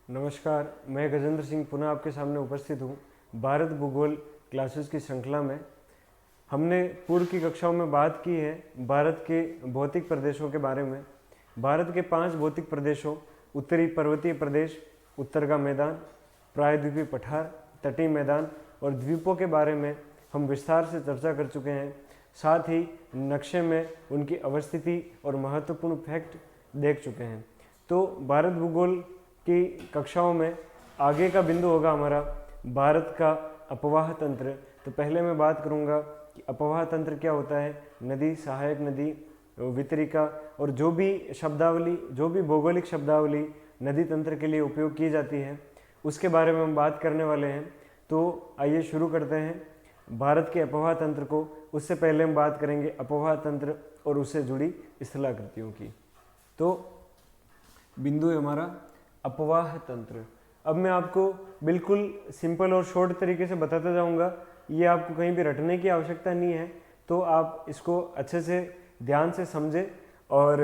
नमस्कार, मैं गजेंद्र सिंह पुनः आपके सामने उपस्थित हूँ भारत भूगोल क्लासेस की श्रृंखला में। हमने पूर्व की कक्षाओं में बात की है भारत के भौतिक प्रदेशों के बारे में। भारत के 5 भौतिक प्रदेशों उत्तरी पर्वतीय प्रदेश, उत्तर का मैदान, प्रायद्वीपीय पठार, तटीय मैदान और द्वीपों के बारे में हम विस्तार से चर्चा कर चुके हैं। साथ ही नक्शे में उनकी अवस्थिति और महत्वपूर्ण फैक्ट देख चुके हैं। तो भारत भूगोल की कक्षाओं में आगे का बिंदु होगा हमारा भारत का अपवाह तंत्र। तो पहले मैं बात करूंगा कि अपवाह तंत्र क्या होता है, नदी, सहायक नदी, वितरिका और जो भी शब्दावली, जो भी भौगोलिक शब्दावली नदी तंत्र के लिए उपयोग की जाती है उसके बारे में हम बात करने वाले हैं। तो आइए शुरू करते हैं भारत के अपवाह तंत्र को। उससे पहले हम बात करेंगे अपवाह तंत्र और उससे जुड़ी स्थलाकृतियों की। तो बिंदु है हमारा अपवाह तंत्र। अब मैं आपको बिल्कुल सिंपल और शॉर्ट तरीके से बताता जाऊंगा, ये आपको कहीं भी रटने की आवश्यकता नहीं है। तो आप इसको अच्छे से ध्यान से समझें और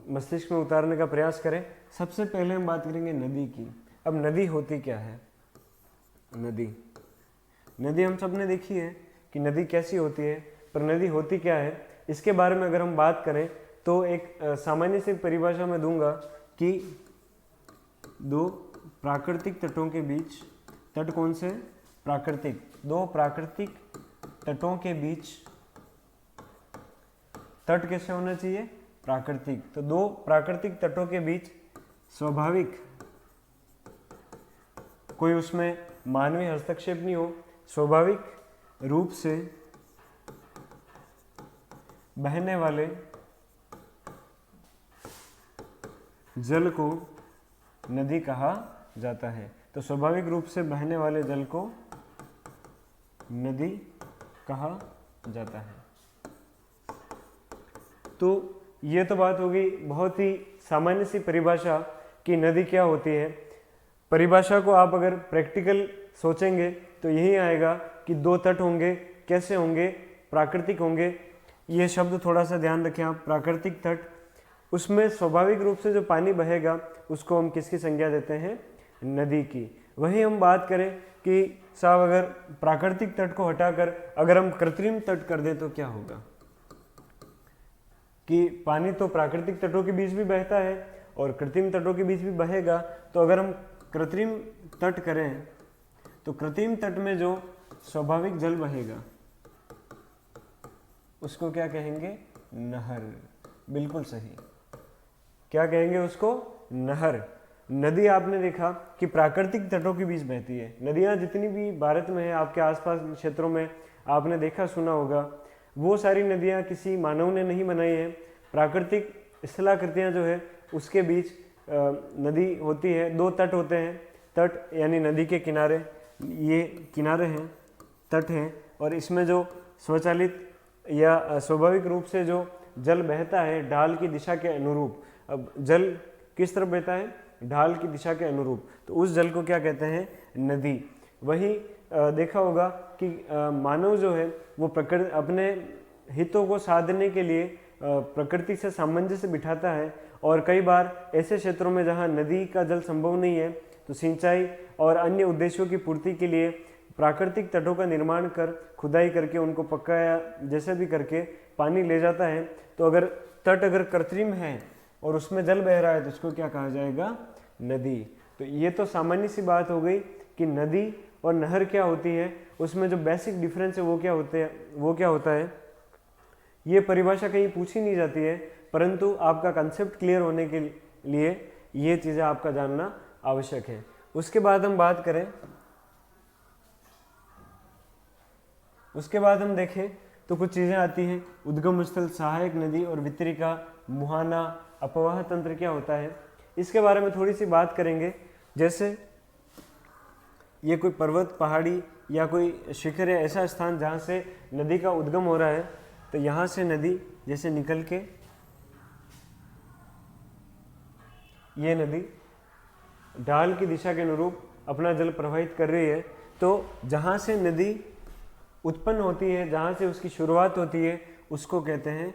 मस्तिष्क में उतारने का प्रयास करें। सबसे पहले हम बात करेंगे नदी की। अब नदी होती क्या है? नदी हम सब ने देखी है कि नदी कैसी होती है, पर नदी होती क्या है इसके बारे में अगर हम बात करें तो एक सामान्य सी परिभाषा में दूंगा कि दो प्राकृतिक तटों के बीच, तट कौन से? प्राकृतिक, दो प्राकृतिक तटों के बीच, तट कैसे होना चाहिए? प्राकृतिक। तो दो प्राकृतिक तटों के बीच स्वाभाविक, कोई उसमें मानवीय हस्तक्षेप नहीं हो, स्वाभाविक रूप से बहने वाले जल को नदी कहा जाता है। तो स्वाभाविक रूप से बहने वाले जल को नदी कहा जाता है। तो ये तो बात हो गई बहुत ही सामान्य सी परिभाषा कि नदी क्या होती है। परिभाषा को आप अगर प्रैक्टिकल सोचेंगे तो यही आएगा कि दो तट होंगे, कैसे होंगे? प्राकृतिक होंगे। ये शब्द थोड़ा सा ध्यान रखें आप, प्राकृतिक तट। उसमें स्वाभाविक रूप से जो पानी बहेगा उसको हम किसकी संज्ञा देते हैं? नदी की। वही हम बात करें कि साहब अगर प्राकृतिक तट को हटाकर अगर हम कृत्रिम तट कर दें तो क्या होगा? कि पानी तो प्राकृतिक तटों के बीच भी बहता है और कृत्रिम तटों के बीच भी बहेगा। तो अगर हम कृत्रिम तट करें तो कृत्रिम तट में जो स्वाभाविक जल बहेगा उसको क्या कहेंगे? नहर। बिल्कुल सही, क्या कहेंगे उसको? नहर। नदी आपने देखा कि प्राकृतिक तटों के बीच बहती है। नदियां जितनी भी भारत में है, आपके आसपास क्षेत्रों में आपने देखा सुना होगा, वो सारी नदियां किसी मानव ने नहीं बनाई है। प्राकृतिक स्थलाकृतियां जो है उसके बीच नदी होती है। दो तट होते हैं, तट यानी नदी के किनारे, ये किनारे हैं, तट हैं, और इसमें जो स्वचालित या स्वाभाविक रूप से जो जल बहता है ढाल की दिशा के अनुरूप। अब जल किस तरफ बहता है? ढाल की दिशा के अनुरूप। तो उस जल को क्या कहते हैं? नदी। वही देखा होगा कि मानव जो है वो प्रकृति अपने हितों को साधने के लिए प्रकृति से सामंजस्य बिठाता है। और कई बार ऐसे क्षेत्रों में जहाँ नदी का जल संभव नहीं है तो सिंचाई और अन्य उद्देश्यों की पूर्ति के लिए प्राकृतिक तटों का निर्माण कर, खुदाई करके, उनको पक्का या जैसे भी करके पानी ले जाता है। तो अगर तट अगर कृत्रिम है और उसमें जल बह रहा है तो उसको क्या कहा जाएगा? नदी। तो ये तो सामान्य सी बात हो गई कि नदी और नहर क्या होती है, उसमें जो बेसिक डिफरेंस है वो क्या होता है। ये परिभाषा कहीं पूछी नहीं जाती है, परंतु आपका कंसेप्ट क्लियर होने के लिए ये चीज़ें आपका जानना आवश्यक है। उसके बाद हम बात करें, उसके बाद हम देखें तो कुछ चीज़ें आती हैं। उद्गम स्थल, सहायक नदी और वितरिका, मुहाना, अपवाह तंत्र क्या होता है इसके बारे में थोड़ी सी बात करेंगे। जैसे ये कोई पर्वत, पहाड़ी या कोई शिखर या ऐसा स्थान जहाँ से नदी का उद्गम हो रहा है, तो यहाँ से नदी जैसे निकल के ये नदी ढाल की दिशा के अनुरूप अपना जल प्रवाहित कर रही है। तो जहाँ से नदी उत्पन्न होती है, जहाँ से उसकी शुरुआत होती है, उसको कहते हैं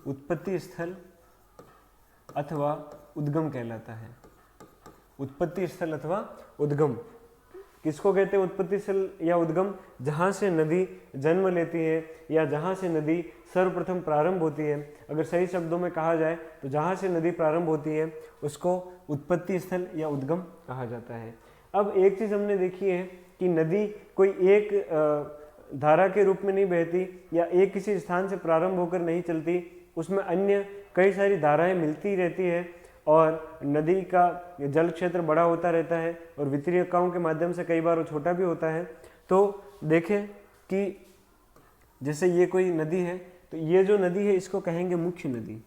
उत्पत्ति स्थल अथवा उद्गम कहलाता है। उत्पत्ति स्थल अथवा उद्गम किसको कहते हैं? उत्पत्ति स्थल या उद्गम जहाँ से नदी जन्म लेती है या जहाँ से नदी सर्वप्रथम प्रारंभ होती है। अगर सही शब्दों में कहा जाए तो जहाँ से नदी प्रारंभ होती है उसको उत्पत्ति स्थल या उद्गम कहा जाता है। अब एक चीज़ हमने देखी है कि नदी कोई एक धारा के रूप में नहीं बहती या एक किसी स्थान से प्रारंभ होकर नहीं चलती, उसमें अन्य कई सारी धाराएं मिलती रहती है और नदी का जल क्षेत्र बड़ा होता रहता है और वितरिकाओं के माध्यम से कई बार वो छोटा भी होता है। तो देखें कि जैसे ये कोई नदी है तो ये जो नदी है इसको कहेंगे मुख्य नदी।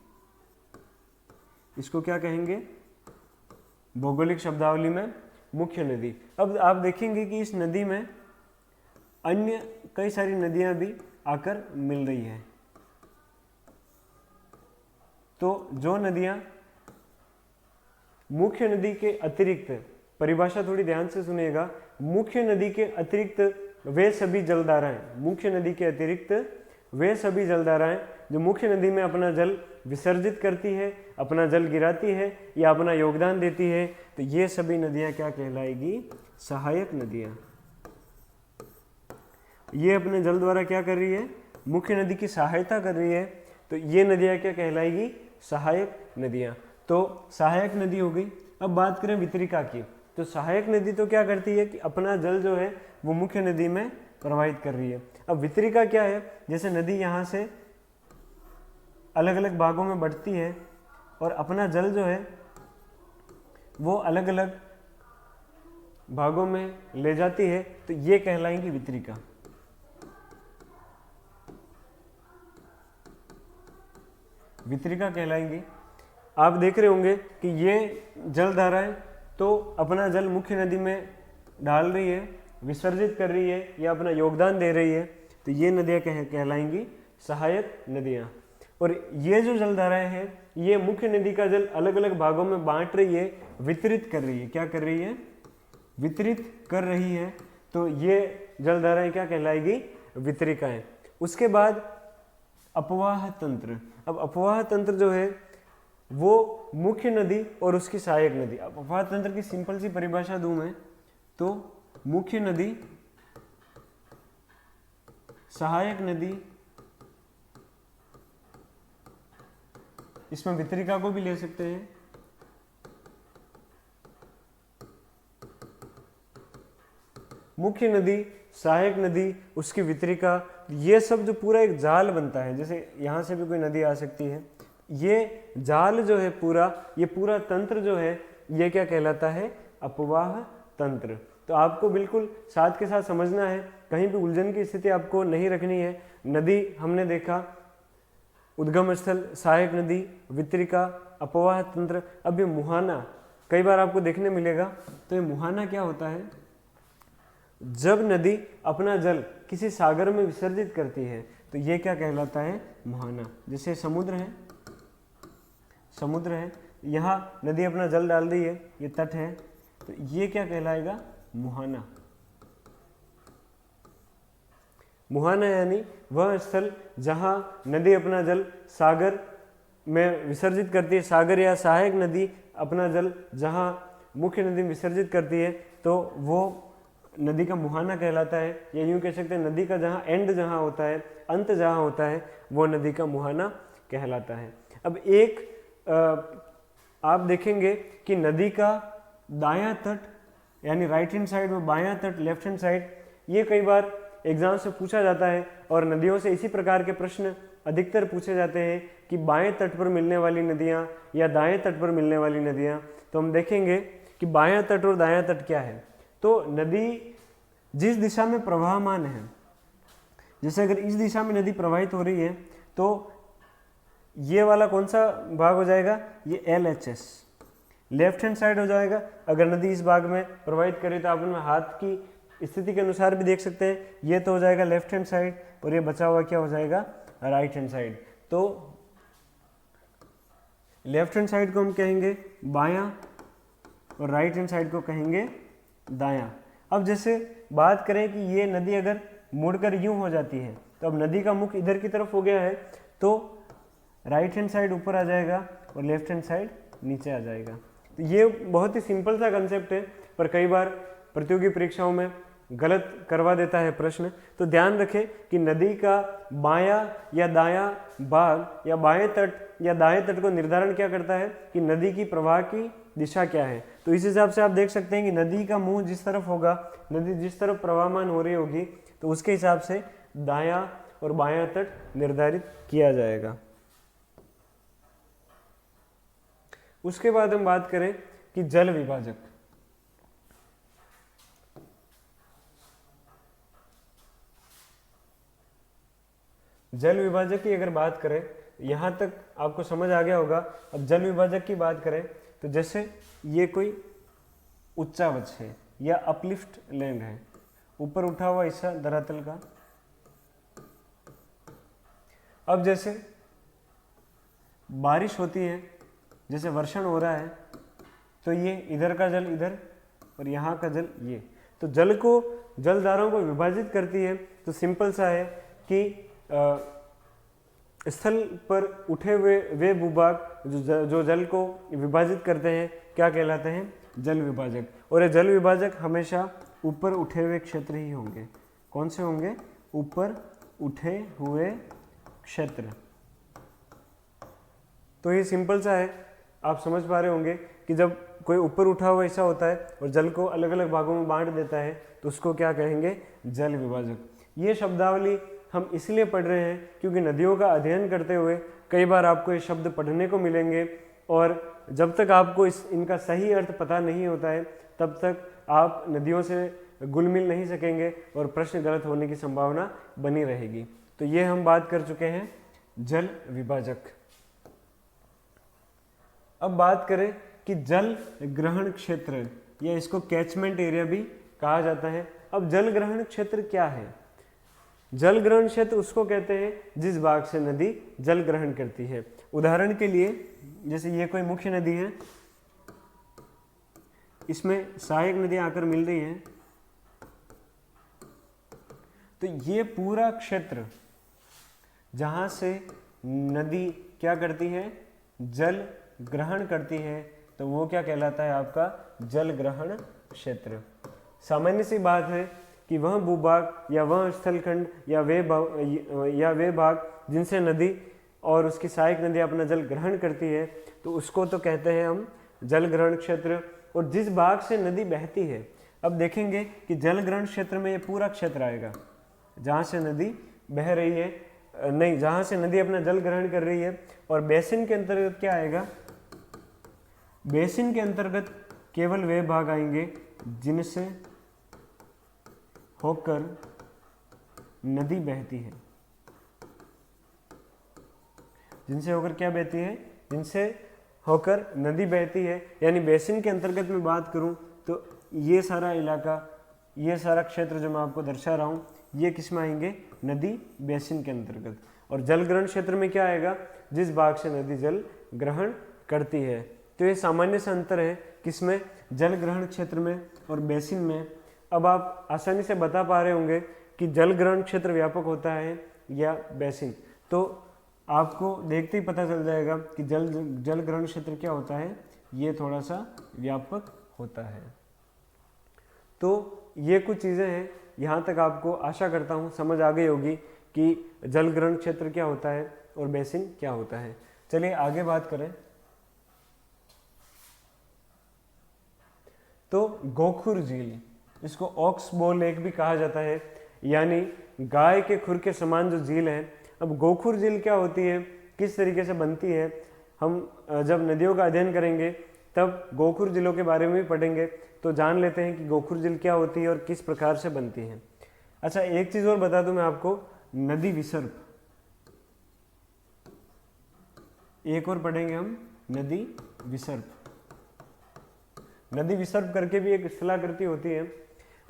इसको क्या कहेंगे भौगोलिक शब्दावली में? मुख्य नदी। अब आप देखेंगे कि इस नदी में अन्य कई सारी नदियां भी आकर मिल रही हैं। तो जो नदियां मुख्य नदी के अतिरिक्त, परिभाषा थोड़ी ध्यान से सुनिएगा, मुख्य नदी के अतिरिक्त वे सभी जलधाराएं, मुख्य नदी के अतिरिक्त वे सभी जलधाराएं जो मुख्य नदी में अपना जल विसर्जित करती है, अपना जल गिराती है या अपना योगदान देती है, तो ये सभी नदियां क्या कहलाएगी? सहायक नदियां। ये अपने जल द्वारा क्या कर रही है? मुख्य नदी की सहायता कर रही है, तो ये नदियां क्या कहलाएगी? सहायक नदियां। तो सहायक नदी हो गई। अब बात करें वितरिका की, तो सहायक नदी तो क्या करती है कि अपना जल जो है वो मुख्य नदी में प्रवाहित कर रही है। अब वितरिका क्या है? जैसे नदी यहाँ से अलग अलग भागों में बढ़ती है और अपना जल जो है वो अलग अलग भागों में ले जाती है, तो ये कहलाएंगी वितरिका। वितरिका कहलाएंगी। आप देख रहे होंगे कि ये जल धाराएं तो अपना जल मुख्य नदी में डाल रही है, विसर्जित कर रही है या अपना योगदान दे रही है, तो ये नदियां कहलाएंगी सहायक नदियां। और ये जो जलधाराएं हैं ये मुख्य नदी का जल अलग अलग भागों में बांट रही है, वितरित कर रही है। क्या कर रही है? वितरित कर रही है। तो ये जलधाराएं क्या कहलाएगी? वितरिकाएं। उसके बाद अपवाह तंत्र। अब अपवाह तंत्र जो है वो मुख्य नदी और उसकी सहायक नदी। अब अपवाह तंत्र की सिंपल सी परिभाषा दूं मैं तो मुख्य नदी, सहायक नदी, इसमें वितरिका को भी ले सकते हैं, मुख्य नदी, सहायक नदी, उसकी वितरिका, ये सब जो पूरा एक जाल बनता है, जैसे यहां से भी कोई नदी आ सकती है, ये जाल जो है पूरा, ये पूरा तंत्र जो है ये क्या कहलाता है? अपवाह तंत्र। तो आपको बिल्कुल साथ के साथ समझना है, कहीं भी उलझन की स्थिति आपको नहीं रखनी है। नदी हमने देखा, उद्गम स्थल, सहायक नदी, वितरिका, अपवाह तंत्र। अब ये मुहाना कई बार आपको देखने मिलेगा। तो ये मुहाना क्या होता है? जब नदी अपना जल किसी सागर में विसर्जित करती है तो ये क्या कहलाता है? मुहाना। जैसे समुद्र है, समुद्र है, यहाँ नदी अपना जल डाल रही है, ये तट है, तो ये क्या कहलाएगा? मुहाना। मुहाना यानी वह स्थल जहाँ नदी अपना जल सागर में विसर्जित करती है, सागर या सहायक नदी अपना जल जहाँ मुख्य नदी में विसर्जित करती है तो वो नदी का मुहाना कहलाता है। या यूँ कह सकते हैं नदी का जहाँ एंड जहाँ होता है, अंत जहाँ होता है, वो नदी का मुहाना कहलाता है। अब एक आप देखेंगे कि नदी का दायां तट यानी राइट हैंड साइड में बायां तट, लेफ्ट हैंड साइड, ये कई बार एग्जाम से पूछा जाता है और नदियों से इसी प्रकार के प्रश्न अधिकतर पूछे जाते हैं कि बाएं तट पर मिलने वाली नदियां या दाएं तट पर मिलने वाली नदियां। तो हम देखेंगे कि बायां तट और दायां तट क्या है। तो नदी जिस दिशा में प्रवाहमान है, जैसे अगर इस दिशा में नदी प्रवाहित हो रही है तो ये वाला कौन सा भाग हो जाएगा? ये LHS, लेफ्ट हैंड साइड हो जाएगा। अगर नदी इस भाग में प्रवाहित करे तो आप उनमें हाथ की स्थिति के अनुसार भी देख सकते हैं, ये तो हो जाएगा लेफ्ट हैंड साइड और ये बचा हुआ क्या हो जाएगा? Right hand side. तो लेफ्ट हैंड साइड को हम कहेंगे बायां और राइट हैंड साइड को कहेंगे दायां। अब जैसे बात करें कि ये नदी अगर मुड़कर यूं हो जाती है तो अब नदी का मुख इधर की तरफ हो गया है, तो राइट हैंड साइड ऊपर आ जाएगा और लेफ्ट हैंड साइड नीचे आ जाएगा। तो ये बहुत ही सिंपल सा कंसेप्ट है, पर कई बार प्रतियोगी परीक्षाओं में गलत करवा देता है प्रश्न। तो ध्यान रखें कि नदी का बायां या दायां भाग या बाएं तट या दाएं तट को निर्धारण क्या करता है कि नदी की प्रवाह की दिशा क्या है। तो इस हिसाब से आप देख सकते हैं कि नदी का मुंह जिस तरफ होगा, नदी जिस तरफ प्रवाहमान हो रही होगी, तो उसके हिसाब से दायां और बायां तट निर्धारित किया जाएगा। उसके बाद हम बात करें कि जल विभाजक। जल विभाजक की अगर बात करें, यहां तक आपको समझ आ गया होगा। अब जल विभाजक की बात करें तो जैसे ये कोई उच्चावच है या अपलिफ्ट लैंड है, ऊपर उठा हुआ हिस्सा धरातल का। अब जैसे बारिश होती है, जैसे वर्षण हो रहा है, तो ये इधर का जल इधर और यहाँ का जल ये, तो जल को जलधाराओं को विभाजित करती है। तो सिंपल सा है कि स्थल पर उठे हुए वे भूभाग जो जल को विभाजित करते हैं क्या कहलाते हैं? जल विभाजक। और ये जल विभाजक हमेशा ऊपर उठे हुए क्षेत्र ही होंगे। कौन से होंगे? ऊपर उठे हुए क्षेत्र। तो ये सिंपल सा है, आप समझ पा रहे होंगे कि जब कोई ऊपर उठा हुआ हिस्सा होता है और जल को अलग अलग भागों में बांट देता है तो उसको क्या कहेंगे? जल विभाजक। ये शब्दावली हम इसलिए पढ़ रहे हैं क्योंकि नदियों का अध्ययन करते हुए कई बार आपको ये शब्द पढ़ने को मिलेंगे, और जब तक आपको इनका सही अर्थ पता नहीं होता है तब तक आप नदियों से घुल मिल नहीं सकेंगे और प्रश्न गलत होने की संभावना बनी रहेगी। तो ये हम बात कर चुके हैं जल विभाजक। अब बात करें कि जल ग्रहण क्षेत्र, या इसको कैचमेंट एरिया भी कहा जाता है। अब जल ग्रहण क्षेत्र क्या है? जल ग्रहण क्षेत्र उसको कहते हैं जिस भाग से नदी जल ग्रहण करती है। उदाहरण के लिए जैसे ये कोई मुख्य नदी है, इसमें सहायक नदी आकर मिल रही है, तो ये पूरा क्षेत्र जहां से नदी क्या करती है? जल ग्रहण करती है, तो वो क्या कहलाता है? आपका जल ग्रहण क्षेत्र। सामान्य सी बात है कि वह भूभाग या वह स्थलखंड या वे भाग जिनसे नदी और उसकी सहायक नदी अपना जल ग्रहण करती है, तो उसको तो कहते हैं हम जल ग्रहण क्षेत्र। और जिस भाग से नदी बहती है, अब देखेंगे कि जल ग्रहण क्षेत्र में ये पूरा क्षेत्र आएगा जहाँ से नदी बह रही है, नहीं, जहाँ से नदी अपना जल ग्रहण कर रही है। और बेसिन के अंतर्गत क्या आएगा? बेसिन के अंतर्गत केवल वे भाग आएंगे जिनसे होकर नदी बहती है। जिनसे होकर क्या बहती है? जिनसे होकर नदी बहती है। यानी बेसिन के अंतर्गत में बात करूं तो ये सारा इलाका, ये सारा क्षेत्र जो मैं आपको दर्शा रहा हूं, ये किस में आएंगे? नदी बेसिन के अंतर्गत। और जल ग्रहण क्षेत्र में क्या आएगा? जिस भाग से नदी जल ग्रहण करती है। तो ये सामान्य सा अंतर है किसमें? जल ग्रहण क्षेत्र में और बेसिन में। अब आप आसानी से बता पा रहे होंगे कि जल ग्रहण क्षेत्र व्यापक होता है या बेसिन, तो आपको देखते ही पता चल जाएगा कि जल ग्रहण क्षेत्र क्या होता है, ये थोड़ा सा व्यापक होता है। तो ये कुछ चीज़ें हैं, यहाँ तक आपको आशा करता हूँ समझ आ गई होगी कि जल ग्रहण क्षेत्र क्या होता है और बेसिन क्या होता है। चलिए आगे बात करें। तो गोखुर झील, इसको ऑक्स बो लेक भी कहा जाता है, यानी गाय के खुर के समान जो झील है। अब गोखुर झील क्या होती है, किस तरीके से बनती है, हम जब नदियों का अध्ययन करेंगे तब गोखुर झीलों के बारे में भी पढ़ेंगे। तो जान लेते हैं कि गोखुर झील क्या होती है और किस प्रकार से बनती है। अच्छा, एक चीज़ और बता दूं मैं आपको, नदी विसर्प, एक और पढ़ेंगे हम, नदी विसर्प। नदी विसर्प करके भी एक स्थलाकृति होती है।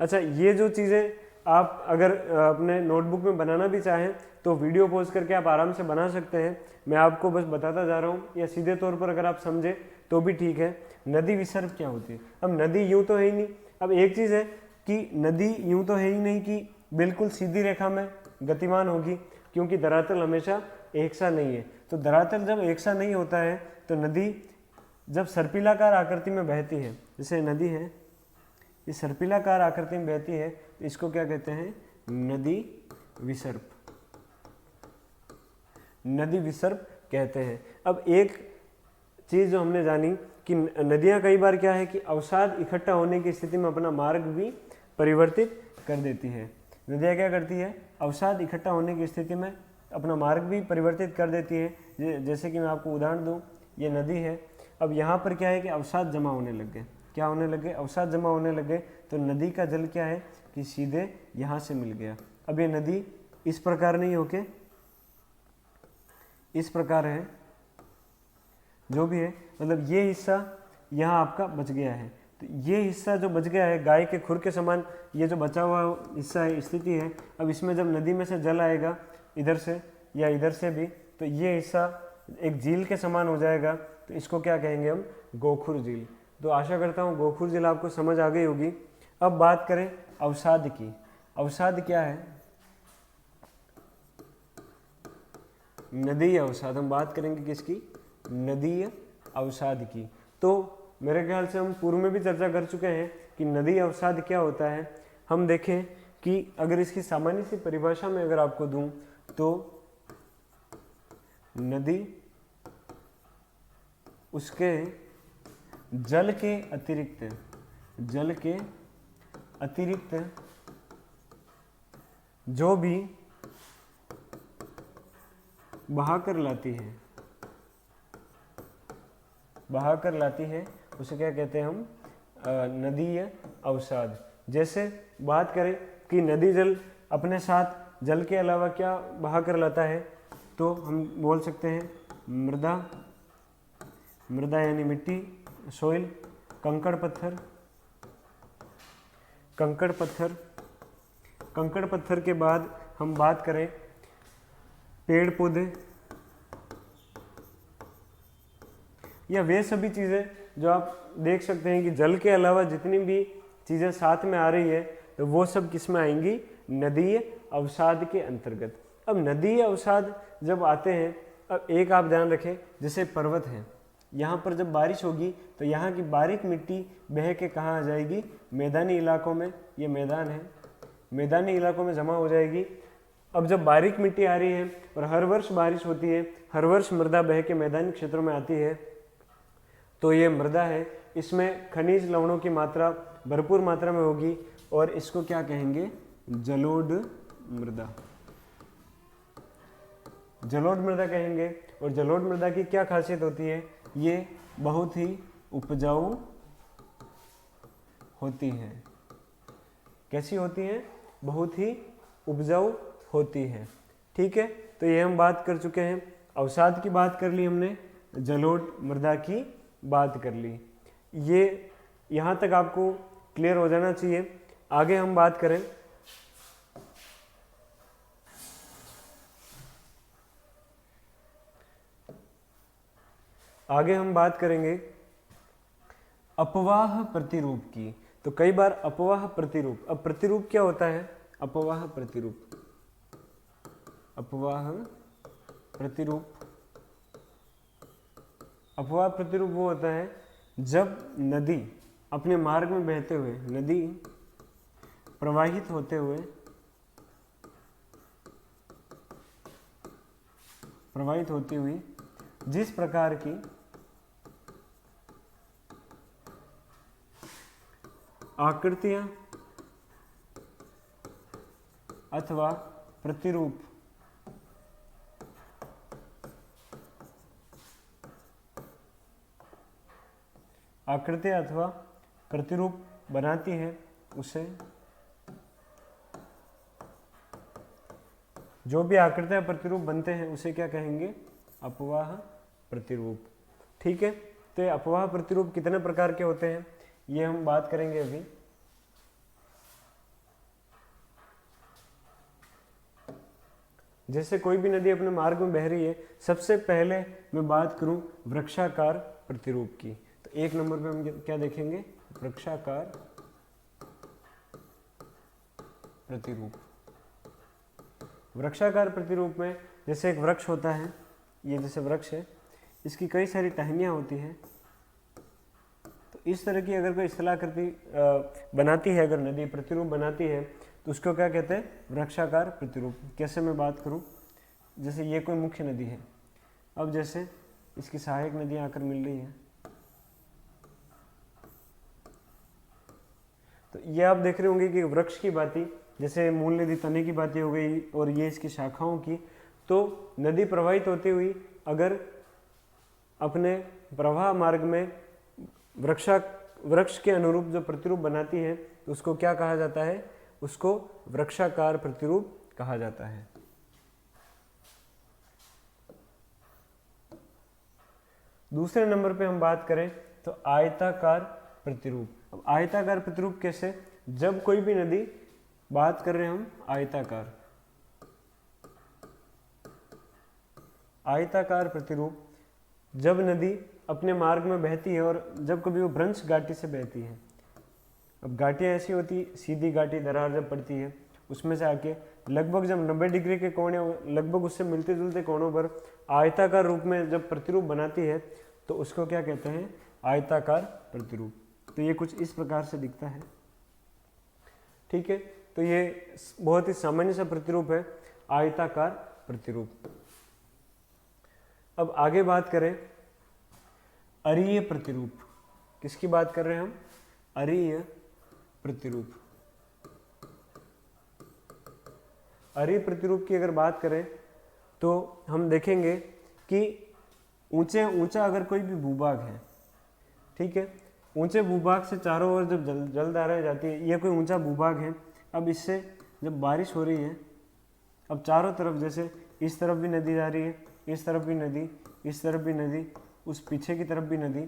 अच्छा, ये जो चीज़ें आप अगर अपने नोटबुक में बनाना भी चाहें तो वीडियो पॉज करके आप आराम से बना सकते हैं। मैं आपको बस बताता जा रहा हूँ, या सीधे तौर पर अगर आप समझे तो भी ठीक है। नदी विसर्प क्या होती है? अब नदी यूं तो है ही नहीं। अब एक चीज़ है कि नदी यूं तो है ही नहीं कि बिल्कुल सीधी रेखा में गतिमान होगी, क्योंकि धरातल हमेशा एक सा नहीं है। तो धरातल जब एक सा नहीं होता है तो नदी जब सर्पिलाकार आकृति में बहती है, जैसे नदी है ये सर्पिलाकार आकृति में बहती है, तो इसको क्या कहते हैं, नदी विसर्प, नदी विसर्प कहते हैं। अब एक चीज़ जो हमने जानी कि नदियाँ कई बार क्या है कि अवसाद इकट्ठा होने की स्थिति में अपना मार्ग भी परिवर्तित कर देती है। नदियाँ क्या करती है, अवसाद इकट्ठा होने की स्थिति में अपना मार्ग भी परिवर्तित कर देती है। जैसे कि मैं आपको उदाहरण दूँ, ये नदी है, अब यहाँ पर क्या है कि अवसाद जमा होने लग गए, क्या होने लगे, अवसाद जमा होने लगे, तो नदी का जल क्या है कि सीधे यहाँ से मिल गया। अब ये नदी इस प्रकार नहीं होके इस प्रकार है, जो भी है, मतलब ये हिस्सा यहाँ आपका बच गया है। तो ये हिस्सा जो बच गया है गाय के खुर के समान, ये जो बचा हुआ हिस्सा है, स्थिति है, अब इसमें जब नदी में से जल आएगा इधर से या इधर से भी, तो ये हिस्सा एक झील के समान हो जाएगा। तो इसको क्या कहेंगे हम, गोखुर झील। तो आशा करता हूँ गोखुर झील आपको समझ आ गई होगी। अब बात करें अवसाद की। अवसाद क्या है, नदीय अवसाद। हम बात करेंगे किसकी, नदीय अवसाद की। तो मेरे ख्याल से हम पूर्व में भी चर्चा कर चुके हैं कि नदीय अवसाद क्या होता है। हम देखें कि अगर इसकी सामान्य सी परिभाषा में अगर आपको दूं तो नदी उसके जल के अतिरिक्त जो भी बहाकर लाती है उसे क्या कहते हैं हम, नदीय अवसाद। जैसे बात करें कि नदी जल अपने साथ जल के अलावा क्या बहा कर लाता है, तो हम बोल सकते हैं मृदा यानी मिट्टी, सोइल, कंकड़ पत्थर के बाद हम बात करें पेड़ पौधे, या वे सभी चीज़ें जो आप देख सकते हैं कि जल के अलावा जितनी भी चीज़ें साथ में आ रही है, तो वो सब किस में आएंगी, नदीय अवसाद के अंतर्गत। अब नदीय अवसाद जब आते हैं, अब एक आप ध्यान रखें, जैसे पर्वत है, यहाँ पर जब बारिश होगी तो यहाँ की बारीक मिट्टी बह के कहाँ आ जाएगी, मैदानी इलाकों में, ये मैदान है, मैदानी इलाकों में जमा हो जाएगी। अब जब बारीक मिट्टी आ रही है और हर वर्ष बारिश होती है, हर वर्ष मृदा बह के मैदानी क्षेत्रों में आती है, तो ये मृदा है, इसमें खनिज लवणों की मात्रा भरपूर मात्रा में होगी और इसको क्या कहेंगे, जलोढ़ मृदा, जलोढ़ मृदा कहेंगे। और जलोढ़ मृदा की क्या खासियत होती है, ये बहुत ही उपजाऊ होती है। कैसी होती है, बहुत ही उपजाऊ होती है। ठीक है, तो ये हम बात कर चुके हैं, अवसाद की बात कर ली हमने, जलोढ़ मृदा की बात कर ली। ये यहाँ तक आपको क्लियर हो जाना चाहिए। आगे हम बात करें करेंगे अपवाह प्रतिरूप की। तो कई बार अपवाह प्रतिरूप, अब प्रतिरूप क्या होता है, अपवाह प्रतिरूप, अपवाह प्रतिरूप वो होता है जब नदी अपने मार्ग में बहते हुए, नदी प्रवाहित होते हुए प्रवाहित होती हुई जिस प्रकार की आकृतियां अथवा प्रतिरूप आकृतियां अथवा प्रतिरूप बनाती है, उसे, जो भी आकृतियां प्रतिरूप बनते हैं उसे क्या कहेंगे, अपवाह प्रतिरूप। ठीक है, तो ये अपवाह प्रतिरूप कितने प्रकार के होते हैं ये हम बात करेंगे अभी। जैसे कोई भी नदी अपने मार्ग में बह रही है, सबसे पहले मैं बात करूं वृक्षाकार प्रतिरूप की, तो एक नंबर पे हम क्या देखेंगे, वृक्षाकार प्रतिरूप। वृक्षाकार प्रतिरूप में जैसे एक वृक्ष होता है, ये जैसे वृक्ष है, इसकी कई सारी टहनियाँ होती हैं। तो इस तरह की अगर कोई स्थलाकृति बनाती है, अगर नदी प्रतिरूप बनाती है, तो उसको क्या कहते हैं? वृक्षाकार प्रतिरूप। कैसे मैं बात करूं, जैसे ये कोई मुख्य नदी है, अब जैसे इसकी सहायक नदियां आकर मिल रही हैं, तो ये आप देख रहे होंगे कि वृक्ष की बाती, जैसे मूल नदी तने की बातें हो गई और ये इसकी शाखाओं की। तो नदी प्रवाहित होती हुई अगर अपने प्रवाह मार्ग में वृक्ष के अनुरूप जो प्रतिरूप बनाती है, तो उसको क्या कहा जाता है? उसको वृक्षाकार प्रतिरूप कहा जाता है। दूसरे नंबर पे हम बात करें तो आयताकार प्रतिरूप। अब आयताकार प्रतिरूप कैसे? जब कोई भी नदी, बात कर रहे हैं हम आयताकार, आयताकार प्रतिरूप, जब नदी अपने मार्ग में बहती है और जब कभी वो भ्रंश घाटी से बहती है। अब घाटियाँ ऐसी होती, सीधी घाटी दरार जब पड़ती है, उसमें से आके लगभग जब 90 डिग्री के कोण, लगभग उससे मिलते जुलते कोणों पर आयताकार रूप में जब प्रतिरूप बनाती है, तो उसको क्या कहते हैं? आयताकार प्रतिरूप। तो ये कुछ इस प्रकार से दिखता है, ठीक है। तो ये बहुत ही सामान्य सा प्रतिरूप है, आयताकार प्रतिरूप। अब आगे बात करें अरीय प्रतिरूप। किसकी बात कर रहे हैं हम? अरीय प्रतिरूप। अरीय प्रतिरूप की अगर बात करें तो हम देखेंगे कि ऊंचा अगर कोई भी भूभाग है, ठीक है, ऊंचे भूभाग से चारों ओर जब जलधाराएं जाती है, ये कोई ऊंचा भूभाग है, अब इससे जब बारिश हो रही है, अब चारों तरफ, जैसे इस तरफ भी नदी जा रही है, इस तरफ भी नदी, इस तरफ भी नदी, उस पीछे की तरफ भी नदी,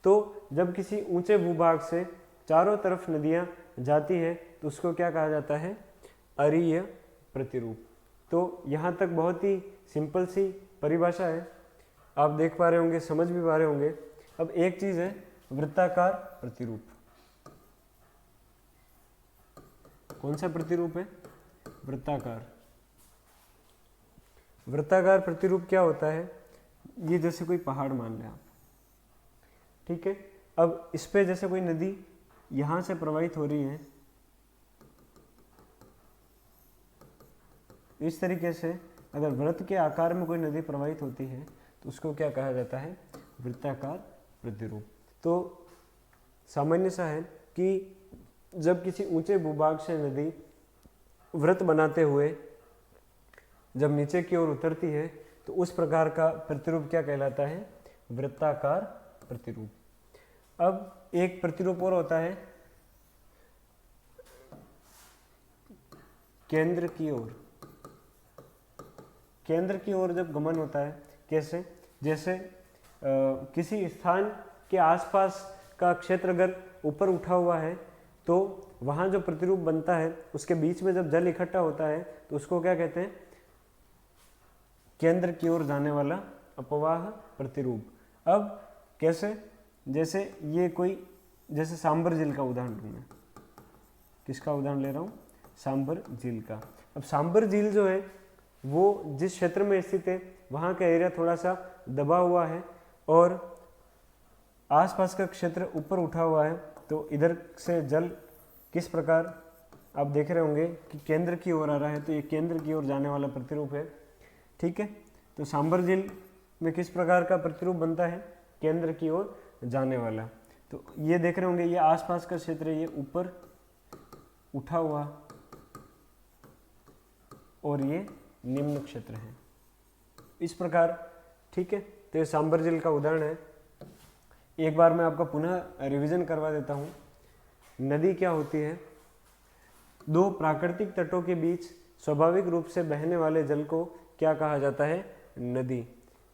तो जब किसी ऊंचे भूभाग से चारों तरफ नदियां जाती है, तो उसको क्या कहा जाता है? अरीय प्रतिरूप। तो यहाँ तक बहुत ही सिंपल सी परिभाषा है, आप देख पा रहे होंगे, समझ भी पा रहे होंगे। अब एक चीज है वृत्ताकार प्रतिरूप। कौन सा प्रतिरूप है? वृत्ताकार। वृत्ताकार प्रतिरूप क्या होता है? ये जैसे कोई पहाड़ मान लें आप, ठीक है, अब इस पे जैसे कोई नदी यहां से प्रवाहित हो रही है, इस तरीके से अगर वृत्त के आकार में कोई नदी प्रवाहित होती है, तो उसको क्या कहा जाता है? वृत्ताकार प्रतिरूप। तो सामान्य सा है कि जब किसी ऊंचे भूभाग से नदी वृत्त बनाते हुए जब नीचे की ओर उतरती है, तो उस प्रकार का प्रतिरूप क्या कहलाता है? वृत्ताकार प्रतिरूप। अब एक प्रतिरूप और होता है केंद्र की ओर। केंद्र की ओर जब गमन होता है, कैसे? जैसे किसी स्थान के आसपास का क्षेत्र अगर ऊपर उठा हुआ है, तो वहाँ जो प्रतिरूप बनता है, उसके बीच में जब जल इकट्ठा होता है, तो उसको क्या कहते हैं? केंद्र की ओर जाने वाला अपवाह प्रतिरूप। अब कैसे? जैसे ये कोई, जैसे सांबर झील का उदाहरण लूँ मैं, किसका उदाहरण ले रहा हूँ? सांबर झील का। अब सांबर झील जो है वो जिस क्षेत्र में स्थित है, वहाँ का एरिया थोड़ा सा दबा हुआ है और आसपास का क्षेत्र ऊपर उठा हुआ है, तो इधर से जल किस प्रकार आप देख रहे होंगे कि केंद्र की ओर आ रहा है, तो ये केंद्र की ओर जाने वाला प्रतिरूप है, ठीक है। तो सांबर झील में किस प्रकार का प्रतिरूप बनता है? केंद्र की ओर जाने वाला। तो ये देख रहे होंगे, ये आसपास का क्षेत्र, ये ऊपर उठा हुआ और ये निम्न क्षेत्र है, इस प्रकार, ठीक है। तो ये सांबर झील का उदाहरण है। एक बार मैं आपका पुनः रिवीजन करवा देता हूँ। नदी क्या होती है? दो प्राकृतिक तटों के बीच स्वाभाविक रूप से बहने वाले जल को क्या कहा जाता है? नदी।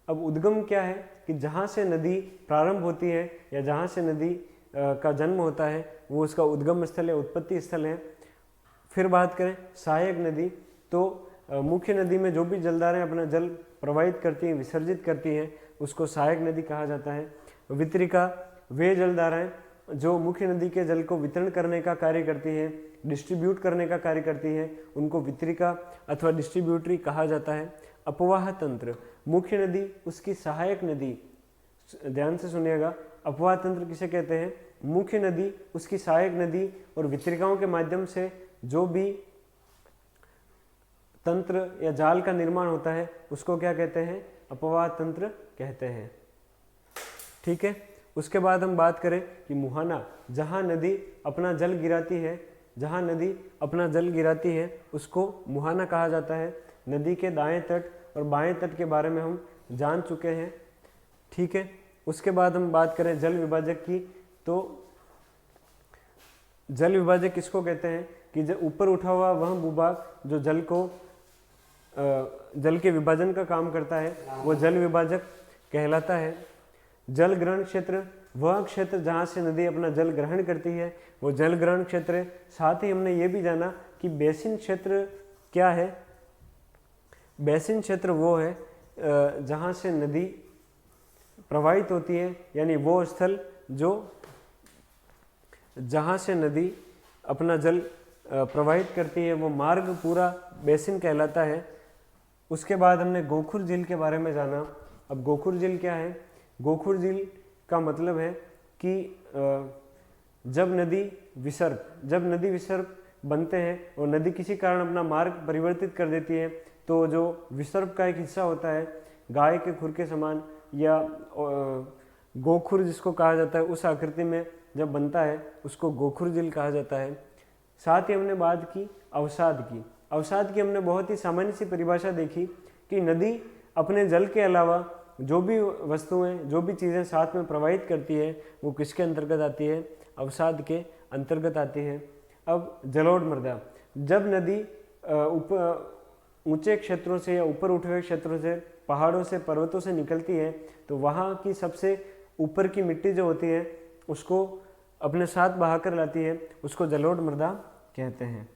अब उद्गम क्या है कि जहाँ से नदी प्रारंभ होती है या जहाँ से नदी का जन्म होता है, वो उसका उद्गम स्थल है, उत्पत्ति स्थल है। फिर बात करें सहायक नदी, तो मुख्य नदी में जो भी जलधाराएं अपना जल प्रवाहित करती हैं, विसर्जित करती हैं, उसको सहायक नदी कहा जाता है। वितरिका, वे जलधाराएं जो मुख्य नदी के जल को वितरण करने का कार्य करती हैं, डिस्ट्रीब्यूट करने का कार्य करती हैं, उनको वितरिका अथवा डिस्ट्रीब्यूटरी कहा जाता है। अपवाह तंत्र, मुख्य नदी उसकी सहायक नदी, ध्यान से सुनिएगा, अपवाह तंत्र किसे कहते हैं? मुख्य नदी उसकी सहायक नदी और वितरिकाओं के माध्यम से जो भी तंत्र या जाल का निर्माण होता है उसको क्या कहते हैं? अपवाह तंत्र कहते हैं। ठीक है, उसके बाद हम बात करें कि मुहाना, जहाँ नदी अपना जल गिराती है, जहाँ नदी अपना जल गिराती है उसको मुहाना कहा जाता है। नदी के दाएं तट और बाएं तट के बारे में हम जान चुके हैं। ठीक है, उसके बाद हम बात करें जल विभाजक की, तो जल विभाजक किसको कहते हैं? कि जब ऊपर उठा हुआ वह भूभाग जो जल के विभाजन का काम करता है वो जल विभाजक कहलाता है। जल ग्रहण क्षेत्र, वह क्षेत्र जहाँ से नदी अपना जल ग्रहण करती है वो जल ग्रहण क्षेत्र है। साथ ही हमने ये भी जाना कि बेसिन क्षेत्र क्या है? बेसिन क्षेत्र वो है जहाँ से नदी प्रवाहित होती है, यानी वो स्थल जो जहाँ से नदी अपना जल प्रवाहित करती है वो मार्ग पूरा बेसिन कहलाता है। उसके बाद हमने गोखुर झील के बारे में जाना। अब गोखुर झील क्या है? गोखुर झील का मतलब है कि जब नदी विसर्प बनते हैं और नदी किसी कारण अपना मार्ग परिवर्तित कर देती है तो जो विसर्प का एक हिस्सा होता है गाय के खुर के समान या गोखुर जिसको कहा जाता है उस आकृति में जब बनता है उसको गोखुर झील कहा जाता है। साथ ही हमने बात की अवसाद की। अवसाद की हमने बहुत ही सामान्य सी परिभाषा देखी कि नदी अपने जल के अलावा जो भी वस्तुएं, जो भी चीज़ें साथ में प्रवाहित करती है वो किसके अंतर्गत आती है? अवसाद के अंतर्गत आती है। अब जलोढ़ मृदा, जब नदी ऊंचे क्षेत्रों से या ऊपर उठे हुए क्षेत्रों से, पहाड़ों से, पर्वतों से निकलती है तो वहाँ की सबसे ऊपर की मिट्टी जो होती है उसको अपने साथ बहा कर लाती है, उसको जलोढ़ मृदा कहते हैं।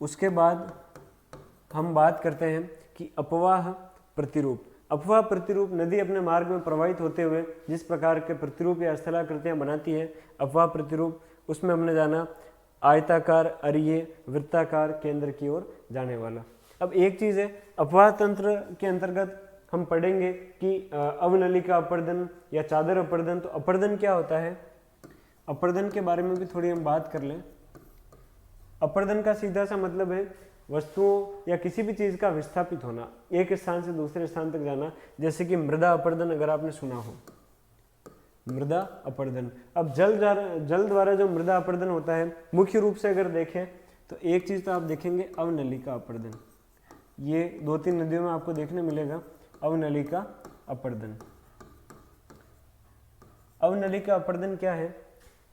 उसके बाद हम बात करते हैं कि अपवाह प्रतिरूप। अपवाह प्रतिरूप, नदी अपने मार्ग में प्रवाहित होते हुए जिस प्रकार के प्रतिरूप या स्थलाकृतियाँ बनाती है, अपवाह प्रतिरूप, उसमें हमने जाना आयताकार, अरीय, वृत्ताकार, केंद्र की ओर जाने वाला। अब एक चीज़ है, अपवाह तंत्र के अंतर्गत हम पढ़ेंगे कि अवनलिका अपर्दन या चादर अपर्दन। तो अपर्दन क्या होता है? अपर्दन के बारे में भी थोड़ी हम बात कर लें। अपर्दन का सीधा सा मतलब है वस्तुओं या किसी भी चीज़ का विस्थापित होना, एक स्थान से दूसरे स्थान तक जाना, जैसे कि मृदा अपर्दन अगर आपने सुना हो, मृदा अपर्दन। अब जल द्वारा जो मृदा अपर्दन होता है, मुख्य रूप से अगर देखें तो एक चीज़ तो आप देखेंगे अवनलिका अपर्दन, ये 2-3 नदियों में आपको देखने मिलेगा अवनलिका अपर्दन। अवनलिका अपर्दन क्या है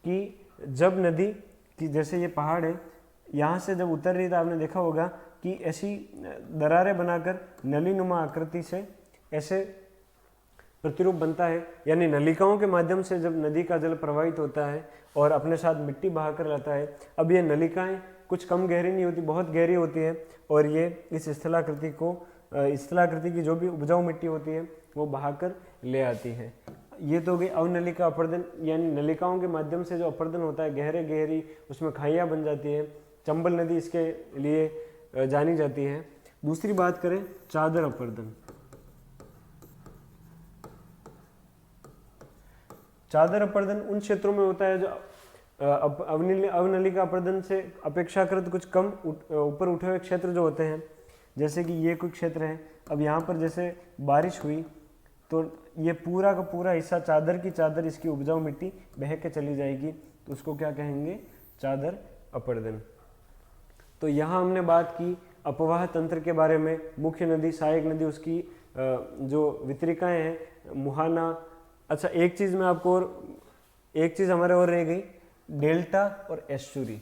कि जब नदी की, जैसे ये पहाड़ है, यहाँ से जब उतर रही तो आपने देखा होगा कि ऐसी दरारें बनाकर नलीनुमा आकृति से ऐसे प्रतिरूप बनता है, यानी नलिकाओं के माध्यम से जब नदी का जल प्रवाहित होता है और अपने साथ मिट्टी बहा कर लाता है। अब ये नलिकाएं कुछ कम गहरी नहीं होती, बहुत गहरी होती है और ये इस स्थलाकृति की जो भी उपजाऊ मिट्टी होती है वो बहाकर ले आती है। ये तो हो गई अवनलिका अपर्दन, यानी नलिकाओं के माध्यम से जो अपर्दन होता है, गहरी उसमें खाइयाँ बन जाती है। चंबल नदी इसके लिए जानी जाती है। दूसरी बात करें चादर अपर्दन। चादर अपर्दन उन क्षेत्रों में होता है जो अवनलिका अपर्दन से अपेक्षाकृत कुछ कम ऊपर उठे हुए क्षेत्र जो होते हैं, जैसे कि ये कुछ क्षेत्र है। अब यहाँ पर जैसे बारिश हुई तो ये पूरा का पूरा हिस्सा चादर की चादर, इसकी उपजाऊ मिट्टी बह के चली जाएगी, तो उसको क्या कहेंगे? चादर अपर्दन। तो यहाँ हमने बात की अपवाह तंत्र के बारे में, मुख्य नदी, सहायक नदी, उसकी जो वितरिकाएं हैं, मुहाना। अच्छा, एक चीज़ मैं आपको एक चीज़ हमारे और रह गई, डेल्टा और एस्चुरी।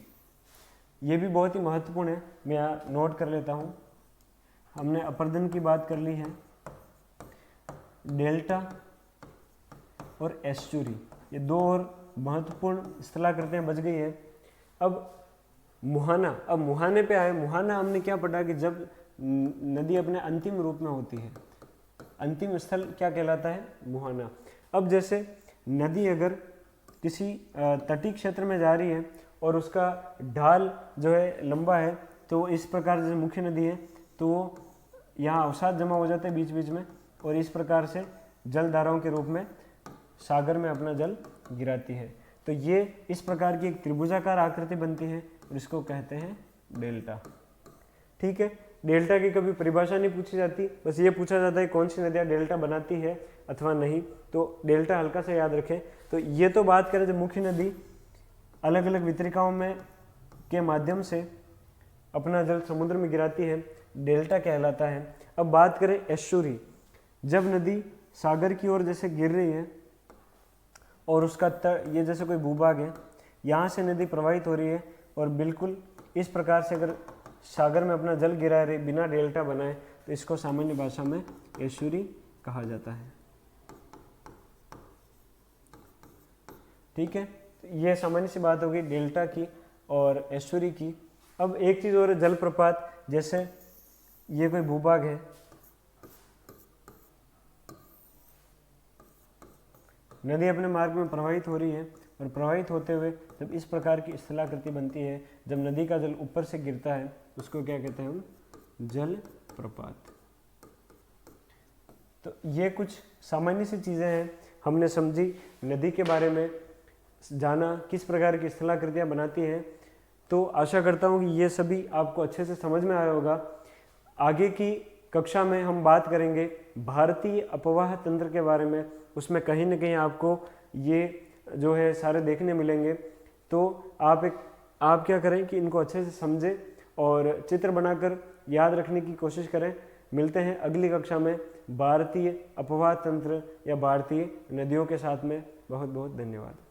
ये भी बहुत ही महत्वपूर्ण है, मैं यहाँ नोट कर लेता हूँ। हमने अपर्दन की बात कर ली है, डेल्टा और एस्चुरी, ये दो और महत्वपूर्ण स्थलाकृतियाँ बच गई है। अब मुहाना, अब मुहाने पे आए। मुहाना हमने क्या पढ़ा कि जब नदी अपने अंतिम रूप में होती है, अंतिम स्थल क्या कहलाता है? मुहाना। अब जैसे नदी अगर किसी तटीय क्षेत्र में जा रही है और उसका ढाल जो है लंबा है, तो इस प्रकार जैसे मुख्य नदी है तो वो यहाँ अवसाद जमा हो जाते हैं बीच बीच में, और इस प्रकार से जल धाराओं के रूप में सागर में अपना जल गिराती है। तो ये इस प्रकार की एक त्रिभुजाकार आकृति बनती है और इसको कहते हैं डेल्टा। ठीक है, डेल्टा की कभी परिभाषा नहीं पूछी जाती, बस ये पूछा जाता है कौन सी नदियाँ डेल्टा बनाती है अथवा नहीं, तो डेल्टा हल्का से याद रखें। तो ये तो बात करें जब मुख्य नदी अलग अलग वितरिकाओं में के माध्यम से अपना जल समुद्र में गिराती है, डेल्टा कहलाता है। अब बात करें एस्चुरी, जब नदी सागर की ओर जैसे गिर रही है और उसका ये जैसे कोई भूभाग है, यहाँ से नदी प्रवाहित हो रही है और बिल्कुल इस प्रकार से अगर सागर में अपना जल गिरा रहे बिना डेल्टा बनाए, तो इसको सामान्य भाषा में एस्चुरी कहा जाता है। ठीक है, ये सामान्य सी बात होगी डेल्टा की और एस्चुरी की। अब एक चीज़ और है, जलप्रपात, जैसे ये कोई भूभाग है, नदी अपने मार्ग में प्रवाहित हो रही है और प्रवाहित होते हुए जब इस प्रकार की स्थलाकृति बनती है, जब नदी का जल ऊपर से गिरता है, उसको क्या कहते हैं हम? जल प्रपात। तो ये कुछ सामान्य सी चीज़ें हैं, हमने समझी नदी के बारे में, जाना किस प्रकार की स्थलाकृतियाँ बनाती हैं। तो आशा करता हूँ कि ये सभी आपको अच्छे से समझ में आया होगा। आगे की कक्षा में हम बात करेंगे भारतीय अपवाह तंत्र के बारे में, उसमें कहीं ना कहीं आपको ये जो है सारे देखने मिलेंगे। तो आप क्या करें कि इनको अच्छे से समझें और चित्र बनाकर याद रखने की कोशिश करें। मिलते हैं अगली कक्षा में भारतीय अपवाह तंत्र या भारतीय नदियों के साथ में। बहुत बहुत धन्यवाद।